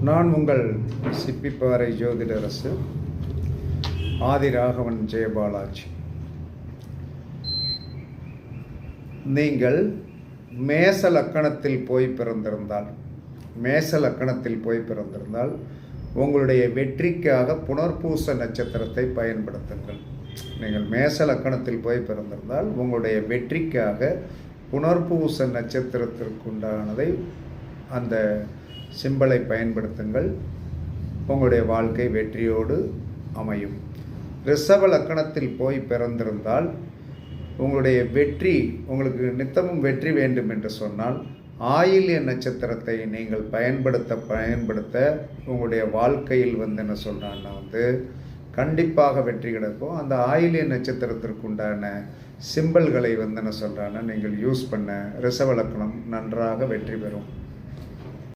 நான் உங்கள் சிப்பிப்பாறை ஜோதிடரசு ஆதிராகவன் ஜெயபாலாஜி. நீங்கள் மேச லக்கணத்தில் போய் பிறந்திருந்தால் உங்களுடைய வெற்றிக்காக புனர்பூச நட்சத்திரத்தை பயன்படுத்துங்கள். நீங்கள் மேச லக்கணத்தில் போய் பிறந்திருந்தால் உங்களுடைய வெற்றிக்காக புனர்பூச நட்சத்திரத்திற்குண்டானதை அந்த சிம்பலை பயன்படுத்துங்கள். உங்களுடைய வாழ்க்கை வெற்றியோடு அமையும். ரிஷப லக்கணத்தில் போய் பிறந்திருந்தால் உங்களுடைய வெற்றி, உங்களுக்கு நித்தமும் வெற்றி வேண்டும் என்று சொன்னால் ஆயில்ய நட்சத்திரத்தை நீங்கள் பயன்படுத்த உங்களுடைய வாழ்க்கையில் என்ன சொல்கிறான்னா கண்டிப்பாக வெற்றி கிடைக்கும். அந்த ஆயில்ய நட்சத்திரத்திற்குண்டான சிம்பல்களை என்ன சொல்கிறான்னா நீங்கள் யூஸ் பண்ண ரிஷப லக்கணம் நன்றாக வெற்றி பெறும்.